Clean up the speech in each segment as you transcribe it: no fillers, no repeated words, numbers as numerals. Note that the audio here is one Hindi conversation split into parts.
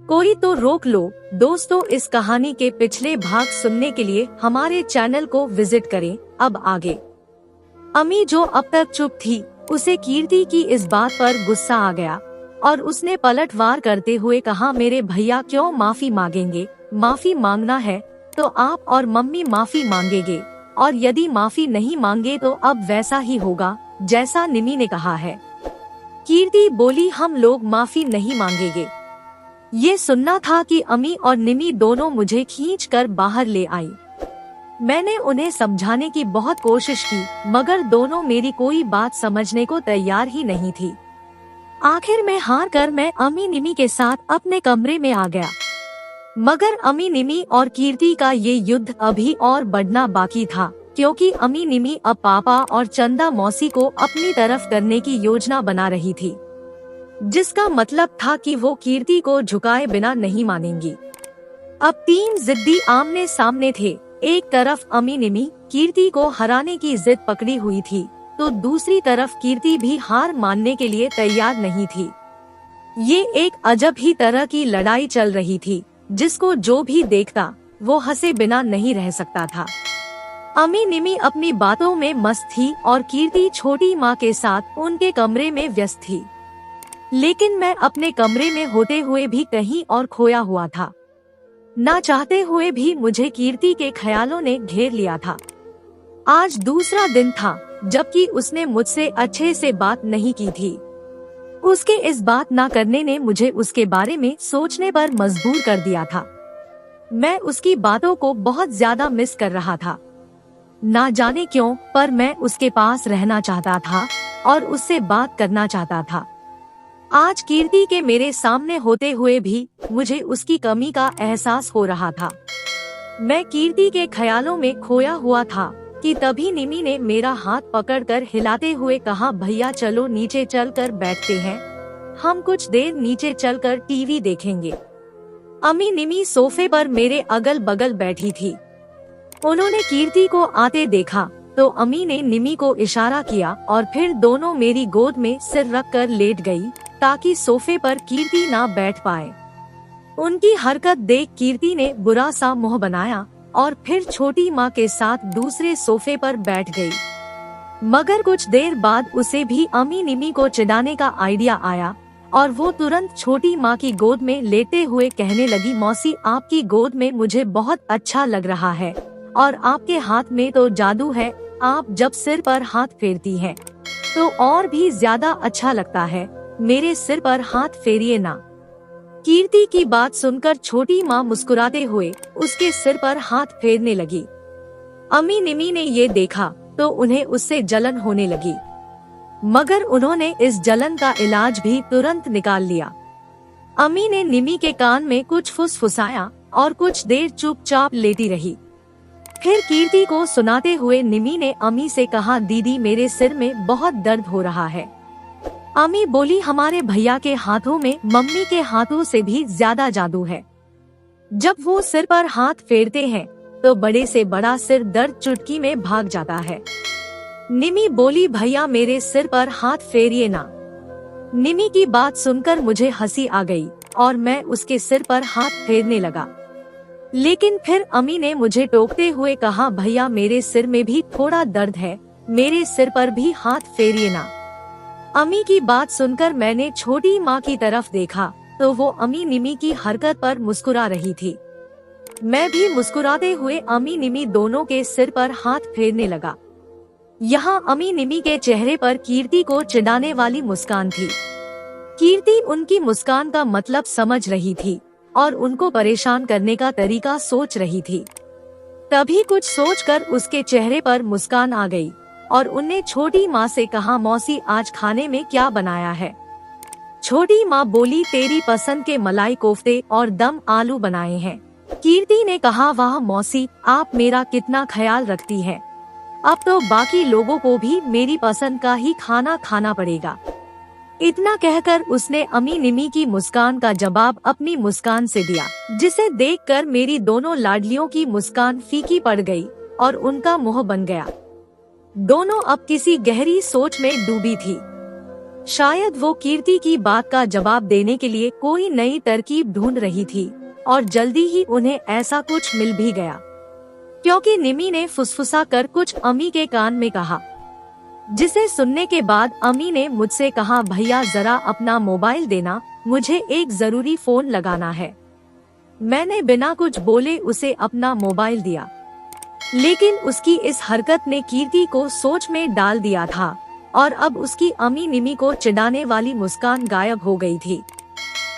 कोई तो रोक लो। दोस्तों, इस कहानी के पिछले भाग सुनने के लिए हमारे चैनल को विजिट करें। अब आगे। अमी, जो अब तक चुप थी, उसे कीर्ति की इस बात पर गुस्सा आ गया और उसने पलटवार करते हुए कहा, मेरे भैया क्यों माफी मांगेंगे? माफी मांगना है तो आप और मम्मी माफी मांगेंगे, और यदि माफी नहीं मांगे तो अब वैसा ही होगा जैसा निमी ने कहा है। कीर्ति बोली, हम लोग माफी नहीं मांगेंगे। ये सुनना था कि अमी और निमी दोनों मुझे खींचकर बाहर ले आई। मैंने उन्हें समझाने की बहुत कोशिश की, मगर दोनों मेरी कोई बात समझने को तैयार ही नहीं थी। आखिर में हार कर मैं अमी निमी के साथ अपने कमरे में आ गया। मगर अमी निमी और कीर्ति का ये युद्ध अभी और बढ़ना बाकी था, क्योंकि अमी निमी अब पापा और चंदा मौसी को अपनी तरफ करने की योजना बना रही थी, जिसका मतलब था कि वो कीर्ति को झुकाए बिना नहीं मानेंगी। अब तीन जिद्दी आमने सामने थे। एक तरफ अमी निमी कीर्ति को हराने की जिद पकड़ी हुई थी, तो दूसरी तरफ कीर्ति भी हार मानने के लिए तैयार नहीं थी। ये एक अजब ही तरह की लड़ाई चल रही थी, जिसको जो भी देखता वो हंसे बिना नहीं रह सकता था। अमी निमी अपनी बातों में मस्त थी और कीर्ति छोटी माँ के साथ उनके कमरे में व्यस्त थी। लेकिन मैं अपने कमरे में होते हुए भी कहीं और खोया हुआ था। ना चाहते हुए भी मुझे कीर्ति के ख्यालों ने घेर लिया था। आज दूसरा दिन था जबकि उसने मुझसे अच्छे से बात नहीं की थी। उसके इस बात ना करने ने मुझे उसके बारे में सोचने पर मजबूर कर दिया था। मैं उसकी बातों को बहुत ज्यादा मिस कर रहा था। ना जाने क्यों, पर मैं उसके पास रहना चाहता था और उससे बात करना चाहता था। आज कीर्ति के मेरे सामने होते हुए भी मुझे उसकी कमी का एहसास हो रहा था। मैं कीर्ति के ख्यालों में खोया हुआ था कि तभी निमी ने मेरा हाथ पकड़कर हिलाते हुए कहा, भैया चलो नीचे चलकर बैठते हैं, हम कुछ देर नीचे चलकर टीवी देखेंगे। अमी निमी सोफे पर मेरे अगल बगल बैठी थी। उन्होंने कीर्ति को आते देखा तो अमी ने निमी को इशारा किया और फिर दोनों मेरी गोद में सिर रखकर लेट गई, ताकि सोफे पर कीर्ति ना बैठ पाए। उनकी हरकत देख कीर्ति ने बुरा सा मुंह बनाया और फिर छोटी माँ के साथ दूसरे सोफे पर बैठ गई। मगर कुछ देर बाद उसे भी अमी निमी को चिढ़ाने का आइडिया आया और वो तुरंत छोटी माँ की गोद में लेटे हुए कहने लगी, मौसी आपकी गोद में मुझे बहुत अच्छा लग रहा है और आपके हाथ में तो जादू है। आप जब सिर पर हाथ फेरती हैं तो और भी ज्यादा अच्छा लगता है। मेरे सिर पर हाथ फेरिए ना। कीर्ति की बात सुनकर छोटी माँ मुस्कुराते हुए उसके सिर पर हाथ फेरने लगी। अमी निमी ने ये देखा तो उन्हें उससे जलन होने लगी, मगर उन्होंने इस जलन का इलाज भी तुरंत निकाल लिया। अमी ने निमी के कान में कुछ फुसफुसाया और कुछ देर चुपचाप लेटी रही। फिर कीर्ति को सुनाते हुए निमी ने अमी से कहा, दीदी मेरे सिर में बहुत दर्द हो रहा है। अमी बोली, हमारे भैया के हाथों में मम्मी के हाथों से भी ज्यादा जादू है। जब वो सिर पर हाथ फेरते हैं तो बड़े से बड़ा सिर दर्द चुटकी में भाग जाता है। निमी बोली, भैया मेरे सिर पर हाथ फेरिए ना। निमी की बात सुनकर मुझे हंसी आ गई और मैं उसके सिर पर हाथ फेरने लगा। लेकिन फिर अमी ने मुझे टोकते हुए कहा, भैया मेरे सिर में भी थोड़ा दर्द है, मेरे सिर पर भी हाथ फेरिए ना। अमी की बात सुनकर मैंने छोटी माँ की तरफ देखा तो वो अमी निमी की हरकत पर मुस्कुरा रही थी। मैं भी मुस्कुराते हुए अमी निमी दोनों के सिर पर हाथ फेरने लगा। यहाँ अमी निमी के चेहरे पर कीर्ति को चिढ़ाने वाली मुस्कान थी। कीर्ति उनकी मुस्कान का मतलब समझ रही थी और उनको परेशान करने का तरीका सोच रही थी। तभी कुछ सोचकर उसके चेहरे पर मुस्कान आ गई और उनने छोटी माँ से कहा, मौसी आज खाने में क्या बनाया है? छोटी माँ बोली, तेरी पसंद के मलाई कोफ्ते और दम आलू बनाए हैं। कीर्ति ने कहा, वाह मौसी आप मेरा कितना ख्याल रखती है। अब तो बाकी लोगों को भी मेरी पसंद का ही खाना खाना पड़ेगा। इतना कहकर उसने अमी निमी की मुस्कान का जवाब अपनी मुस्कान से दिया, जिसे देखकर मेरी दोनों लाडलियों की मुस्कान फीकी पड़ गई और उनका मुंह बन गया। दोनों अब किसी गहरी सोच में डूबी थी। शायद वो कीर्ति की बात का जवाब देने के लिए कोई नई तरकीब ढूंढ रही थी और जल्दी ही उन्हें ऐसा कुछ मिल भी गया, क्योंकि निमी ने फुसफुसा कर कुछ अम्मी के कान में कहा, जिसे सुनने के बाद अम्मी ने मुझसे कहा, भैया जरा अपना मोबाइल देना, मुझे एक जरूरी फोन लगाना है। मैंने बिना कुछ बोले उसे अपना मोबाइल दिया, लेकिन उसकी इस हरकत ने कीर्ति को सोच में डाल दिया था और अब उसकी अम्मी निमी को चिढ़ाने वाली मुस्कान गायब हो गई थी,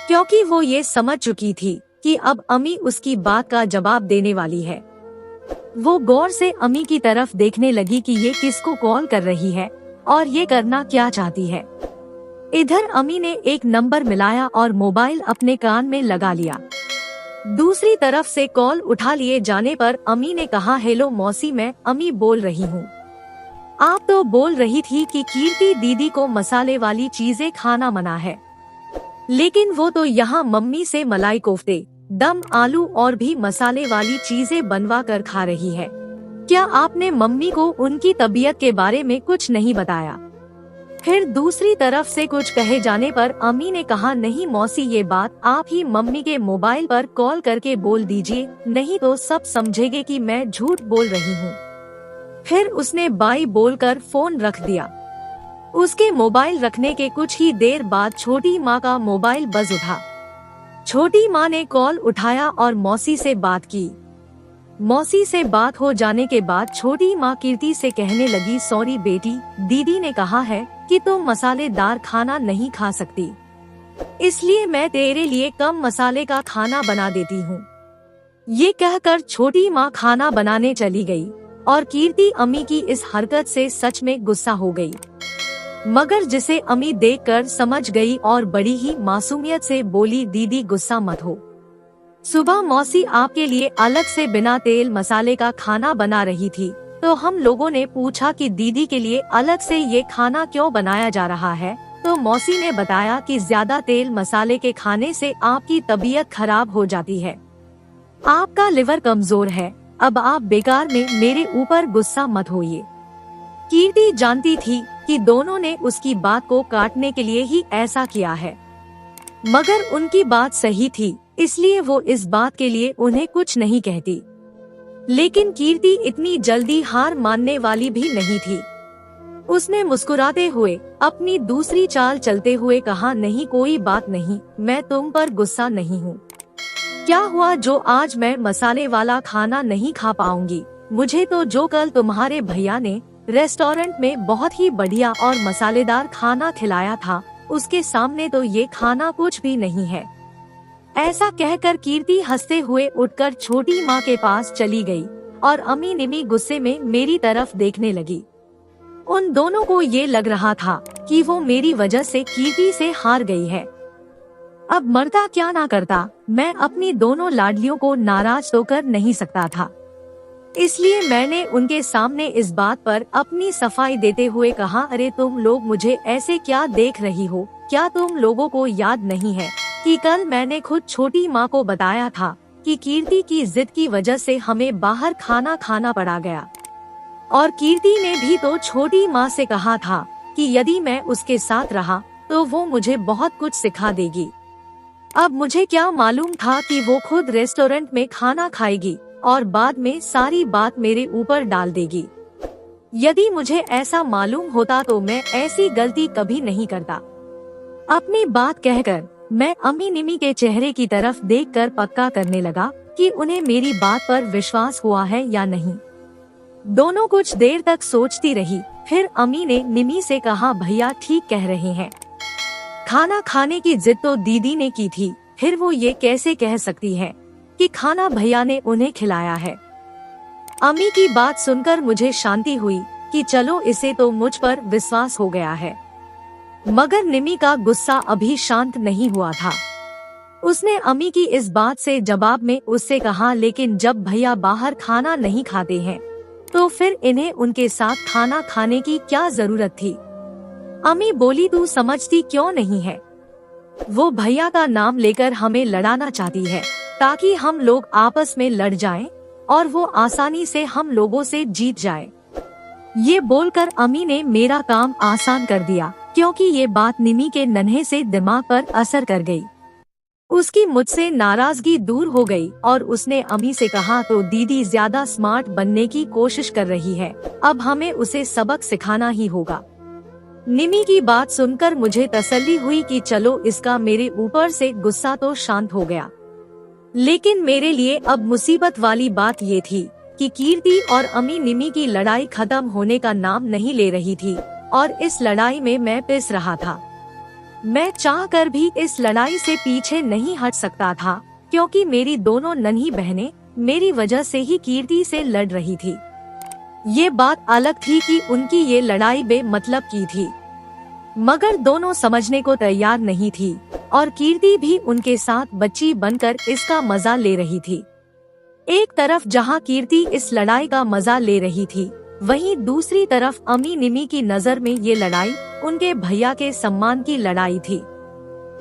क्योंकि वो ये समझ चुकी थी कि अब अम्मी उसकी बात का जवाब देने वाली है। वो गौर से अम्मी की तरफ देखने लगी कि ये किसको कॉल कर रही है और ये करना क्या चाहती है। इधर अम्मी ने एक नंबर मिलाया और मोबाइल अपने कान में लगा लिया। दूसरी तरफ से कॉल उठा लिए जाने पर अम्मी ने कहा, हेलो मौसी, मैं अम्मी बोल रही हूँ। आप तो बोल रही थी कि कीर्ति दीदी को मसाले वाली चीजें खाना मना है, लेकिन वो तो यहाँ मम्मी से मलाई कोफ्ते, दम आलू और भी मसाले वाली चीजें बनवा कर खा रही है। क्या आपने मम्मी को उनकी तबीयत के बारे में कुछ नहीं बताया? फिर दूसरी तरफ से कुछ कहे जाने पर अम्मी ने कहा, नहीं मौसी, ये बात आप ही मम्मी के मोबाइल पर कॉल करके बोल दीजिए, नहीं तो सब समझेंगे कि मैं झूठ बोल रही हूँ। फिर उसने बाई बोलकर फोन रख दिया। उसके मोबाइल रखने के कुछ ही देर बाद छोटी माँ का मोबाइल बज उठा। छोटी माँ ने कॉल उठाया और मौसी से बात की। मौसी से बात हो जाने के बाद छोटी माँ कीर्ति से कहने लगी, सॉरी बेटी, दीदी ने कहा है कि तुम मसालेदार खाना नहीं खा सकती, इसलिए मैं तेरे लिए कम मसाले का खाना बना देती हूँ। ये कहकर छोटी माँ खाना बनाने चली गई और कीर्ति अम्मी की इस हरकत से सच में गुस्सा हो गई, मगर जिसे अम्मी देखकर समझ गई और बड़ी ही मासूमियत से बोली, दीदी गुस्सा मत हो, सुबह मौसी आपके लिए अलग से बिना तेल मसाले का खाना बना रही थी, तो हम लोगों ने पूछा कि दीदी के लिए अलग से ये खाना क्यों बनाया जा रहा है, तो मौसी ने बताया कि ज्यादा तेल मसाले के खाने से आपकी तबीयत खराब हो जाती है, आपका लिवर कमजोर है, अब आप बेकार में मेरे ऊपर गुस्सा मत होइए। कीर्ति जानती थी कि दोनों ने उसकी बात को काटने के लिए ही ऐसा किया है, मगर उनकी बात सही थी, इसलिए वो इस बात के लिए उन्हें कुछ नहीं कहती। लेकिन कीर्ति इतनी जल्दी हार मानने वाली भी नहीं थी। उसने मुस्कुराते हुए अपनी दूसरी चाल चलते हुए कहा, नहीं कोई बात नहीं, मैं तुम पर गुस्सा नहीं हूँ। क्या हुआ जो आज मैं मसाले वाला खाना नहीं खा पाऊंगी? मुझे तो जो कल तुम्हारे भैया ने रेस्टोरेंट में बहुत ही बढ़िया और मसालेदार खाना खिलाया था, उसके सामने तो ये खाना कुछ भी नहीं है। ऐसा कहकर कीर्ति हंसते हुए उठकर छोटी माँ के पास चली गई और अम्मी निमी गुस्से में मेरी तरफ देखने लगी। उन दोनों को ये लग रहा था कि वो मेरी वजह से कीर्ति से हार गई है। अब मरता क्या ना करता, मैं अपनी दोनों लाडलियों को नाराज तो कर नहीं सकता था, इसलिए मैंने उनके सामने इस बात पर अपनी सफाई देते हुए कहा, अरे तुम लोग मुझे ऐसे क्या देख रही हो? क्या तुम लोगों को याद नहीं है कि कल मैंने खुद छोटी माँ को बताया था कि कीर्ति की जिद की वजह से हमें बाहर खाना खाना पड़ा गया, और कीर्ति ने भी तो छोटी माँ से कहा था कि यदि मैं उसके साथ रहा तो वो मुझे बहुत कुछ सिखा देगी। अब मुझे क्या मालूम था कि वो खुद रेस्टोरेंट में खाना खाएगी और बाद में सारी बात मेरे ऊपर डाल देगी। यदि मुझे ऐसा मालूम होता तो मैं ऐसी गलती कभी नहीं करता। अपनी बात कहकर मैं अम्मी निमी के चेहरे की तरफ देखकर पक्का करने लगा कि उन्हें मेरी बात पर विश्वास हुआ है या नहीं। दोनों कुछ देर तक सोचती रही, फिर अम्मी ने निमी से कहा, भैया ठीक कह रहे हैं, खाना खाने की जिद तो दीदी ने की थी, फिर वो ये कैसे कह सकती है कि खाना भैया ने उन्हें खिलाया है। अम्मी की बात सुनकर मुझे शांति हुई कि चलो इसे तो मुझ पर विश्वास हो गया है, मगर निमी का गुस्सा अभी शांत नहीं हुआ था। उसने अम्मी की इस बात से जवाब में उससे कहा, लेकिन जब भैया बाहर खाना नहीं खाते हैं तो फिर इन्हें उनके साथ खाना खाने की क्या जरूरत थी? अम्मी बोली, तू समझती क्यों नहीं है? वो भैया का नाम लेकर हमें लड़ाना चाहती है ताकि हम लोग आपस में लड़ जाएं और वो आसानी से हम लोगों से जीत जाए। ये बोलकर अम्मी ने मेरा काम आसान कर दिया क्योंकि ये बात निमी के नन्हे से दिमाग पर असर कर गई। उसकी मुझसे नाराजगी दूर हो गई और उसने अम्मी से कहा, तो दीदी ज्यादा स्मार्ट बनने की कोशिश कर रही है, अब हमें उसे सबक सिखाना ही होगा। निमी की बात सुनकर मुझे तसल्ली हुई कि चलो इसका मेरे ऊपर से गुस्सा तो शांत हो गया। लेकिन मेरे लिए अब मुसीबत वाली बात ये थी कि कीर्ति और अम्मी निमी की लड़ाई खत्म होने का नाम नहीं ले रही थी और इस लड़ाई में मैं पिस रहा था। मैं चाहकर भी इस लड़ाई से पीछे नहीं हट सकता था, क्योंकि मेरी दोनों नन्ही बहनें मेरी वजह से ही कीर्ति से लड़ रही थी। ये बात अलग थी कि उनकी ये लड़ाई बेमतलब की थी, मगर दोनों समझने को तैयार नहीं थी और कीर्ति भी उनके साथ बच्ची बनकर इसका मजा ले रही थी। एक तरफ जहां कीर्ति इस लड़ाई का मजा ले रही थी, वहीं दूसरी तरफ अम्मी निमी की नजर में ये लड़ाई उनके भैया के सम्मान की लड़ाई थी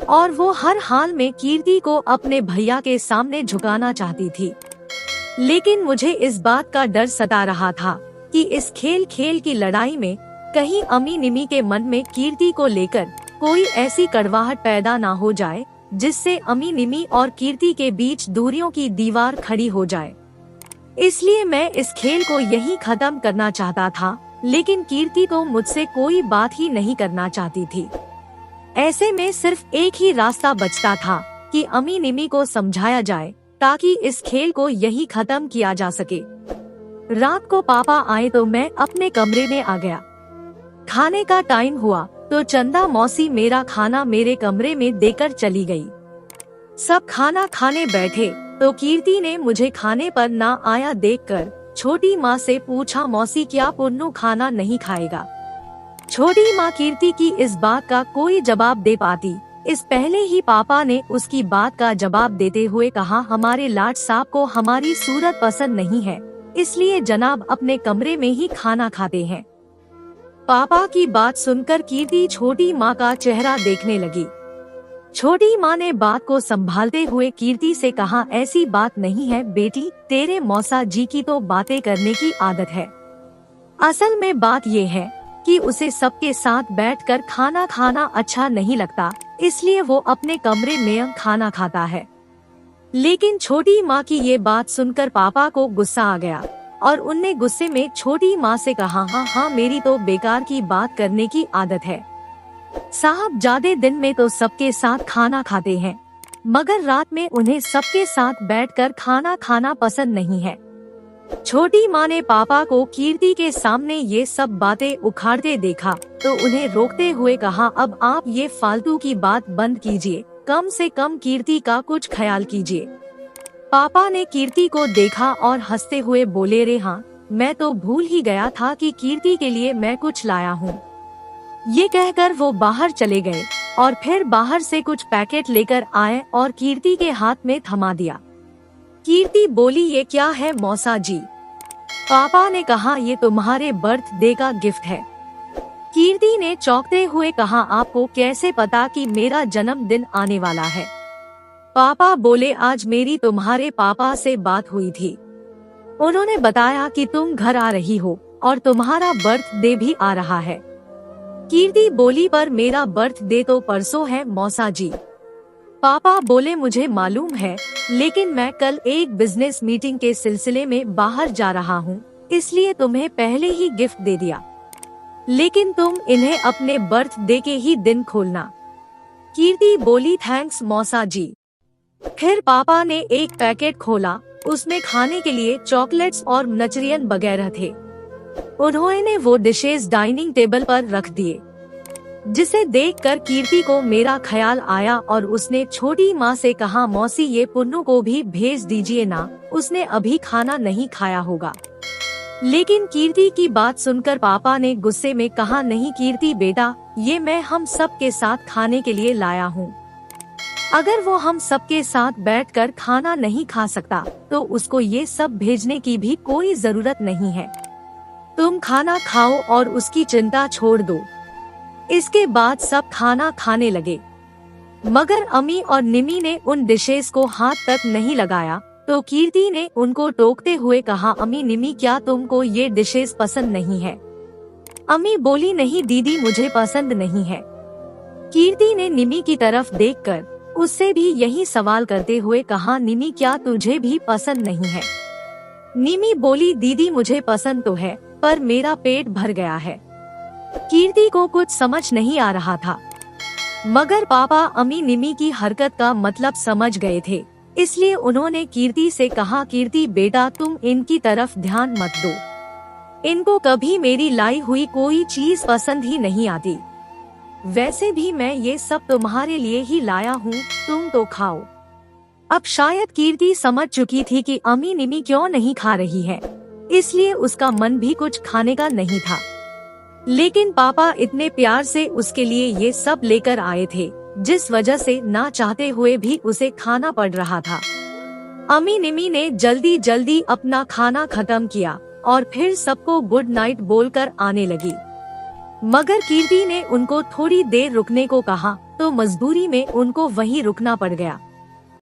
और वो हर हाल में कीर्ति को अपने भैया के सामने झुकाना चाहती थी। लेकिन मुझे इस बात का डर सता रहा था कि इस खेल की लड़ाई में कहीं अम्मी निमी के मन में कीर्ति को लेकर कोई ऐसी कड़वाहट पैदा ना हो जाए जिससे अम्मी निमी और कीर्ति के बीच दूरियों की दीवार खड़ी हो जाए। इसलिए मैं इस खेल को यहीं खत्म करना चाहता था, लेकिन कीर्ति तो मुझसे कोई बात ही नहीं करना चाहती थी। ऐसे में सिर्फ एक ही रास्ता बचता था कि अम्मी निमी को समझाया जाए ताकि इस खेल को यहीं खत्म किया जा सके। रात को पापा आए तो मैं अपने कमरे में आ गया। खाने का टाइम हुआ तो चंदा मौसी मेरा खाना मेरे कमरे में देकर चली गई। सब खाना खाने बैठे तो कीर्ति ने मुझे खाने पर ना आया देखकर छोटी माँ से पूछा, मौसी क्या पुन्नू खाना नहीं खाएगा? छोटी माँ कीर्ति की इस बात का कोई जवाब दे पाती, इस पहले ही पापा ने उसकी बात का जवाब देते हुए कहा, हमारे लाट साहब को हमारी सूरत पसंद नहीं है, इसलिए जनाब अपने कमरे में ही खाना खाते हैं। पापा की बात सुनकर कीर्ति छोटी माँ का चेहरा देखने लगी। छोटी माँ ने बात को संभालते हुए कीर्ति से कहा, ऐसी बात नहीं है बेटी, तेरे मौसा जी की तो बातें करने की आदत है। असल में बात ये है कि उसे सबके साथ बैठकर खाना खाना अच्छा नहीं लगता, इसलिए वो अपने कमरे में खाना खाता है। लेकिन छोटी माँ की ये बात सुनकर पापा को गुस्सा आ गया और उनने गुस्से में छोटी माँ से कहा, हाँ मेरी तो बेकार की बात करने की आदत है साहब, ज्यादा दिन में तो सबके साथ खाना खाते हैं, मगर रात में उन्हें सबके साथ बैठकर खाना खाना पसंद नहीं है। छोटी माँ ने पापा को कीर्ति के सामने ये सब बातें उखाड़ते देखा तो उन्हें रोकते हुए कहा, अब आप ये फालतू की बात बंद कीजिए, कम से कम कीर्ति का कुछ ख्याल कीजिए। पापा ने कीर्ति को देखा और हंसते हुए बोले, रे हाँ, मैं तो भूल ही गया था कि कीर्ति के लिए मैं कुछ लाया हूँ। ये कहकर वो बाहर चले गए और फिर बाहर से कुछ पैकेट लेकर आए और कीर्ति के हाथ में थमा दिया। कीर्ति बोली, ये क्या है मौसा जी? पापा ने कहा, ये तुम्हारे बर्थडे का गिफ्ट है। कीर्ति ने चौंकते हुए कहा, आपको कैसे पता कि मेरा जन्मदिन आने वाला है? पापा बोले, आज मेरी तुम्हारे पापा से बात हुई थी, उन्होंने बताया कि तुम घर आ रही हो और तुम्हारा बर्थडे भी आ रहा है। कीर्ति बोली, पर मेरा बर्थडे तो परसों है मौसा जी। पापा बोले, मुझे मालूम है, लेकिन मैं कल एक बिजनेस मीटिंग के सिलसिले में बाहर जा रहा हूँ, इसलिए तुम्हें पहले ही गिफ्ट दे दिया, लेकिन तुम इन्हें अपने बर्थडे के ही दिन खोलना। कीर्ति बोली, थैंक्स मौसा जी। फिर पापा ने एक पैकेट खोला, उसमें खाने के लिए चॉकलेट्स और नचरियन वगैरह थे। उन्होंने वो डिशेस डाइनिंग टेबल पर रख दिए, जिसे देखकर कीर्ति को मेरा ख्याल आया और उसने छोटी माँ से कहा, मौसी ये पुन्नू को भी भेज दीजिए ना, उसने अभी खाना नहीं खाया होगा। लेकिन कीर्ति की बात सुनकर पापा ने गुस्से में कहा, नहीं कीर्ति बेटा, ये मैं हम सब के साथ खाने के लिए लाया हूँ। अगर वो हम सबके साथ बैठकर खाना नहीं खा सकता तो उसको ये सब भेजने की भी कोई जरूरत नहीं है। तुम खाना खाओ और उसकी चिंता छोड़ दो। इसके बाद सब खाना खाने लगे, मगर अम्मी और निमी ने उन डिशेस को हाथ तक नहीं लगाया तो कीर्ति ने उनको टोकते हुए कहा, अम्मी निमी क्या तुमको ये डिशेस पसंद नहीं है? अम्मी बोली नहीं दीदी मुझे पसंद नहीं है। कीर्ति ने निमी की तरफ देखकर उससे भी यही सवाल करते हुए कहा निमी क्या तुझे भी पसंद नहीं है? निमी बोली दीदी मुझे पसंद तो है पर मेरा पेट भर गया है। कीर्ति को कुछ समझ नहीं आ रहा था, मगर पापा अम्मी निमी की हरकत का मतलब समझ गए थे, इसलिए उन्होंने कीर्ति से कहा कीर्ति बेटा तुम इनकी तरफ ध्यान मत दो, इनको कभी मेरी लाई हुई कोई चीज पसंद ही नहीं आती। वैसे भी मैं ये सब तुम्हारे लिए ही लाया हूँ, तुम तो खाओ। अब शायद कीर्ति समझ चुकी थी कि अम्मी निमी क्यों नहीं खा रही है, इसलिए उसका मन भी कुछ खाने का नहीं था। लेकिन पापा इतने प्यार से उसके लिए ये सब लेकर आए थे, जिस वजह से ना चाहते हुए भी उसे खाना पड़ रहा था। अम्मी निमी ने जल्दी जल्दी अपना खाना खत्म किया और फिर सबको गुड नाइट बोलकर आने लगी। मगर कीर्ति ने उनको थोड़ी देर रुकने को कहा तो मजबूरी में उनको वहीं रुकना पड़ गया।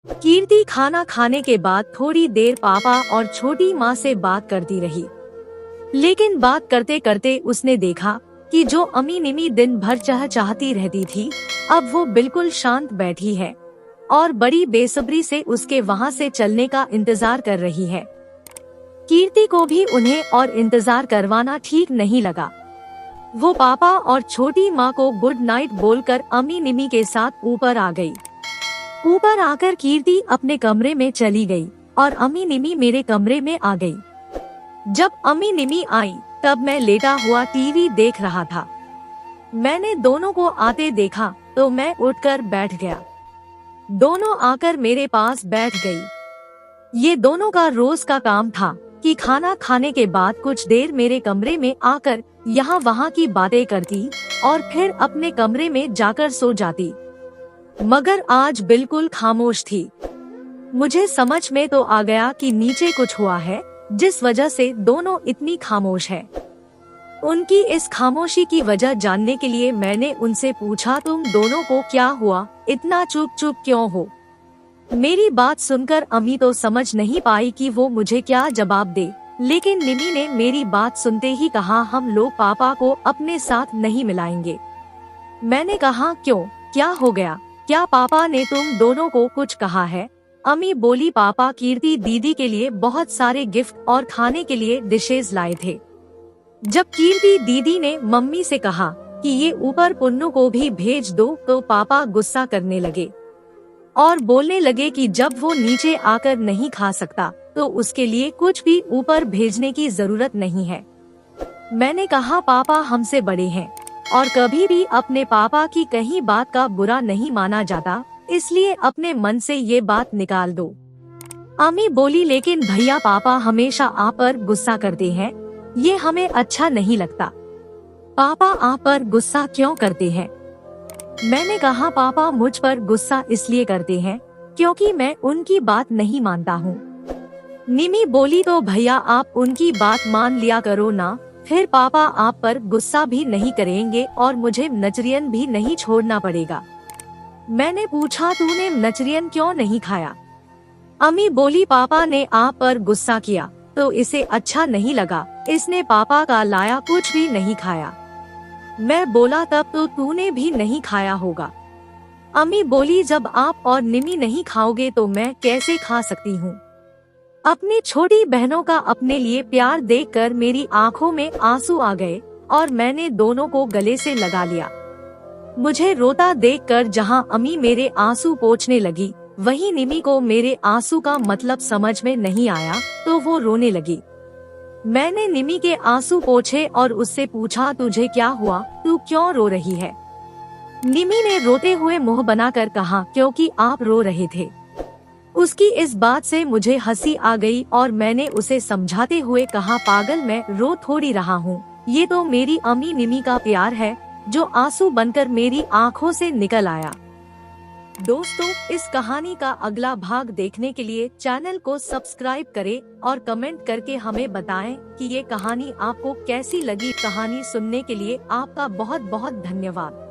कीर्ति खाना खाने के बाद थोड़ी देर पापा और छोटी माँ से बात करती रही, लेकिन बात करते करते उसने देखा कि जो अम्मी निमी दिन भर चाहती रहती थी, अब वो बिल्कुल शांत बैठी है और बड़ी बेसब्री से उसके वहाँ से चलने का इंतजार कर रही है। कीर्ति को भी उन्हें और इंतजार करवाना ठीक नहीं लगा। वो पापा और छोटी माँ को गुड नाइट बोलकर अम्मी निमी के साथ ऊपर आ गई। ऊपर आकर कीर्ति अपने कमरे में चली गई और अम्मी निमी मेरे कमरे में आ गई। जब अम्मी निमी आई तब मैं लेटा हुआ टीवी देख रहा था। मैंने दोनों को आते देखा तो मैं उठकर बैठ गया। दोनों आकर मेरे पास बैठ गई। ये दोनों का रोज का काम था कि खाना खाने के बाद कुछ देर मेरे कमरे में आकर यहाँ वहाँ की बातें करती और फिर अपने कमरे में जाकर सो जाती, मगर आज बिल्कुल खामोश थी। मुझे समझ में तो आ गया कि नीचे कुछ हुआ है, जिस वजह से दोनों इतनी खामोश है। उनकी इस खामोशी की वजह जानने के लिए मैंने उनसे पूछा तुम दोनों को क्या हुआ, इतना चुप चुप क्यों हो? मेरी बात सुनकर अम्मी तो समझ नहीं पाई कि वो मुझे क्या जवाब दे, लेकिन निमी ने मेरी बात सुनते ही कहा हम लोग पापा को अपने साथ नहीं मिलाएंगे। मैंने कहा क्यों, क्या हो गया, क्या पापा ने तुम दोनों को कुछ कहा है? अम्मी बोली पापा कीर्ति दीदी के लिए बहुत सारे गिफ्ट और खाने के लिए डिशेज लाए थे। जब कीर्ति दीदी ने मम्मी से कहा कि ये ऊपर पुन्नू को भी भेज दो तो पापा गुस्सा करने लगे और बोलने लगे कि जब वो नीचे आकर नहीं खा सकता तो उसके लिए कुछ भी ऊपर भेजने की जरूरत नहीं है। मैंने कहा पापा हमसे बड़े हैं और कभी भी अपने पापा की कहीं बात का बुरा नहीं माना जाता, इसलिए अपने मन से ये बात निकाल दो। अम्मी बोली लेकिन भैया पापा हमेशा आप पर गुस्सा करते हैं, ये हमें अच्छा नहीं लगता। पापा आप पर गुस्सा क्यों करते हैं? मैंने कहा पापा मुझ पर गुस्सा इसलिए करते हैं क्योंकि मैं उनकी बात नहीं मानता हूँ। निमी बोली तो भैया आप उनकी बात मान लिया करो ना, फिर पापा आप पर गुस्सा भी नहीं करेंगे और मुझे नचरियन भी नहीं छोड़ना पड़ेगा। मैंने पूछा तूने नचरियन क्यों नहीं खाया? अम्मी बोली पापा ने आप पर गुस्सा किया तो इसे अच्छा नहीं लगा, इसने पापा का लाया कुछ भी नहीं खाया। मैं बोला तब तो तूने भी नहीं खाया होगा। अम्मी बोली जब आप और निमी नहीं खाओगे तो मैं कैसे खा सकती हूँ? अपनी छोटी बहनों का अपने लिए प्यार देखकर मेरी आंखों में आंसू आ गए और मैंने दोनों को गले से लगा लिया। मुझे रोता देखकर जहां अम्मी मेरे आंसू पोंछने लगी, वहीं निमी को मेरे आंसू का मतलब समझ में नहीं आया तो वो रोने लगी। मैंने निमी के आंसू पोंछे और उससे पूछा तुझे क्या हुआ, तू क्यों रो रही है? निमी ने रोते हुए मुंह बनाकर कहा क्योंकि आप रो रहे थे। उसकी इस बात से मुझे हंसी आ गई और मैंने उसे समझाते हुए कहा पागल मैं रो थोड़ी रहा हूँ, ये तो मेरी अम्मी निमी का प्यार है जो आंसू बनकर मेरी आँखों से निकल आया। दोस्तों इस कहानी का अगला भाग देखने के लिए चैनल को सब्सक्राइब करें और कमेंट करके हमें बताएं कि ये कहानी आपको कैसी लगी। कहानी सुनने के लिए आपका बहुत बहुत धन्यवाद।